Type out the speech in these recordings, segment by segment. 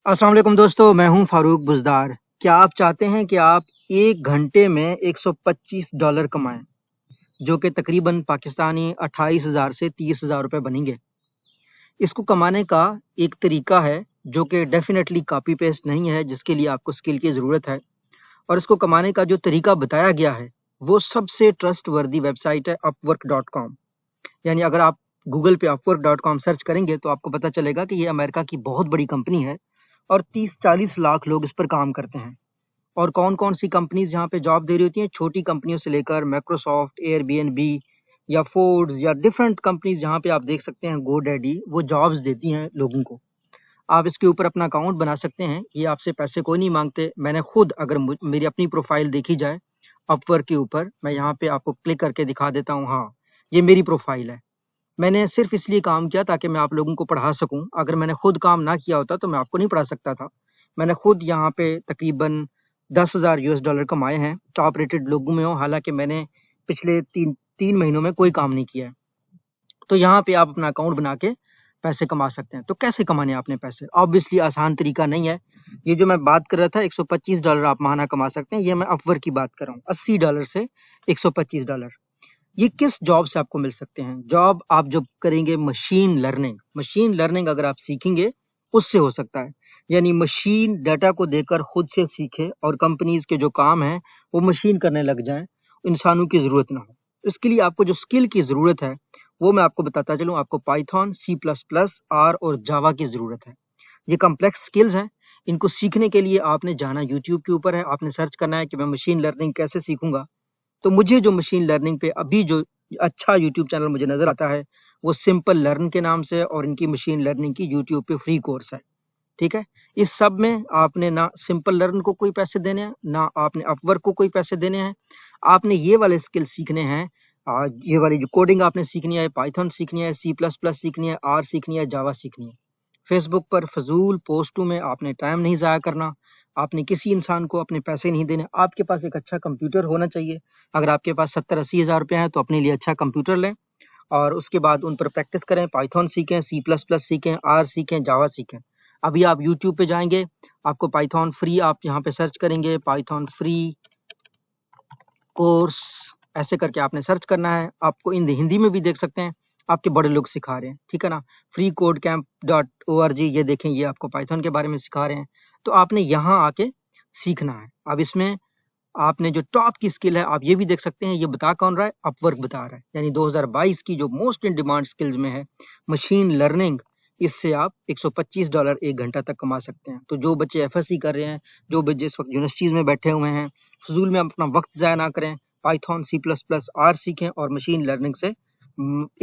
अस्सलाम वालेकुम दोस्तों, मैं हूं फारूक बुज़दार। क्या आप चाहते हैं कि आप 1 घंटे में $125 कमाएं, जो कि तकरीबन पाकिस्तानी 28,000 से 30,000 रुपए बनेंगे? इसको कमाने का एक तरीका है जो कि डेफिनेटली कॉपी पेस्ट नहीं है, जिसके लिए आपको स्किल की ज़रूरत है। और इसको कमाने का जो तरीका बताया गया है, वो सबसे ट्रस्टवर्दी वेबसाइट है अपवर्क.com। यानी अगर आप गूगल पे अपवर्क.com सर्च करेंगे तो आपको पता चलेगा कि ये अमेरिका की बहुत बड़ी कंपनी है और 30-40 लाख लोग इस पर काम करते हैं। और कौन-कौन सी कंपनीज़ यहाँ पे जॉब दे रही होती हैं, छोटी कंपनियों से लेकर माइक्रोसॉफ्ट, एयरबीएनबी या फोर्ड्स या डिफरेंट कंपनीज़ जहाँ पे आप देख सकते हैं गोडैडी, वो जॉब्स देती हैं लोगों को। आप इसके ऊपर अपना अकाउंट बना सकते हैं, ये आपसे पैसे कोई नहीं माँगते। मैंने खुद अगर मेरी अपनी प्रोफ़ाइल देखी जाए अपवर्क के ऊपर, मैं यहाँ पे आपको क्लिक करके दिखा देता हूँ। हाँ, ये मेरी प्रोफ़ाइल है। मैंने सिर्फ़ इसलिए काम किया ताकि मैं आप लोगों को पढ़ा सकूँ। अगर मैंने खुद काम ना किया होता तो मैं आपको नहीं पढ़ा सकता था। मैंने खुद यहाँ पे तकरीबन $10,000 कमाए हैं, टॉप रेटेड लोगों में हूँ, हालाँकि मैंने पिछले 3 महीनों में कोई काम नहीं किया है। तो यहाँ पे आप अपना अकाउंट बना के पैसे कमा सकते हैं। तो कैसे कमाने हैं आपने पैसे? ऑब्वियसली आसान तरीका नहीं है। ये जो मैं बात कर रहा था $125 आप माहाना कमा सकते हैं, ये मैं अपवर्क की बात कर रहा हूँ। $80 से $125। ये किस जॉब से आपको मिल सकते हैं? जॉब आप जब करेंगे मशीन लर्निंग, मशीन लर्निंग अगर आप सीखेंगे, उससे हो सकता है। यानी मशीन डाटा को देकर खुद से सीखे और कंपनीज़ के जो काम हैं, वो मशीन करने लग जाएँ, इंसानों की ज़रूरत ना हो। इसके लिए आपको जो स्किल की ज़रूरत है, वो मैं आपको बताता चलूँ। आपको Python, C plus plus, R और जावा की ज़रूरत है। ये कॉम्प्लेक्स स्किल्स हैं, इनको सीखने के लिए आपने जाना यूट्यूब के ऊपर है, आपने सर्च करना है कि मैं मशीन लर्निंग कैसे सीखूँगा? तो मुझे जो मशीन लर्निंग पे अभी जो अच्छा यूट्यूब चैनल मुझे नज़र आता है, वो सिंपल लर्न के नाम से है और इनकी मशीन लर्निंग की यूट्यूब पे फ्री कोर्स है, ठीक है? इस सब में आपने ना सिंपल लर्न को कोई पैसे देने हैं, ना आपने अपवर्क को कोई पैसे देने हैं। आपने ये वाले स्किल सीखने हैं। ये वाली जो कोडिंग आपने सीखनी है, पाइथन सीखनी है, सी प्लस प्लस सीखनी है, आर सीखनी है, जावा सीखनी है। फेसबुक पर फ़िज़ूल पोस्टों में आपने टाइम नहीं ज़ाया करना। आपने किसी इंसान को अपने पैसे नहीं देने। आपके पास एक अच्छा कंप्यूटर होना चाहिए। अगर आपके पास 70-80 हज़ार रुपए हैं तो अपने लिए अच्छा कंप्यूटर लें और उसके बाद उन पर प्रैक्टिस करें, पाइथन सीखें, सी प्लस प्लस सीखें, आर सीखें, जावा सीखें। अभी आप यूट्यूब पे जाएँगे, आपको पाइथन फ्री आप यहाँ पे सर्च करेंगे, पाइथन फ्री कोर्स ऐसे करके आपने सर्च करना है। आपको हिंदी में भी देख सकते हैं, आपके बड़े लोग सिखा रहे हैं, ठीक है ना? freecodecamp.org, ये देखें, ये आपको पाइथन के बारे में सिखा रहे हैं। तो आपने यहाँ आके सीखना है। अब इसमें आपने जो टॉप की स्किल है, आप ये भी देख सकते हैं, ये बता कौन रहा है? अपवर्क बता रहा है। यानी 2022 की जो मोस्ट इन डिमांड स्किल्स में है मशीन लर्निंग, इससे आप $125 1 घंटा तक कमा सकते हैं। तो जो बच्चे एफएससी कर रहे हैं, जो बच्चे इस वक्त यूनिवर्सिटीज़ में बैठे हुए हैं, फजूल में अपना वक्त ज़ाया ना करें। Python, C plus plus, R सीखें और मशीन लर्निंग से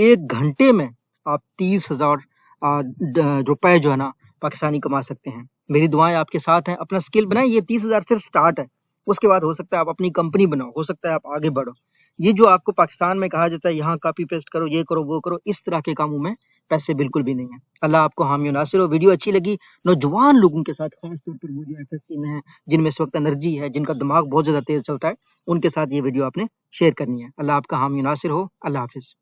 1 घंटे में आप 30,000 रुपए जो है ना पाकिस्तानी कमा सकते हैं। मेरी दुआएं आपके साथ हैं। अपना स्किल बनाएं। ये 30,000 सिर्फ स्टार्ट है। उसके बाद हो सकता है आप अपनी कंपनी बनाओ, हो सकता है आप आगे बढ़ो। ये जो आपको पाकिस्तान में कहा जाता है यहाँ कॉपी पेस्ट करो, ये करो, वो करो, इस तरह के कामों में पैसे बिल्कुल भी नहीं है। अल्लाह आपको हामी और नासिर हो। वीडियो अच्छी लगी, नौजवान लोगों के साथ, खास तौर पर वो जो एफएससी में है, जिनमें इस वक्त एनर्जी है, जिनका दिमाग बहुत ज़्यादा तेज़ चलता है, उनके साथ ये वीडियो आपने शेयर करनी है। अल्लाह आपका हामी और नासिर हो। अल्लाह हाफ़िज़।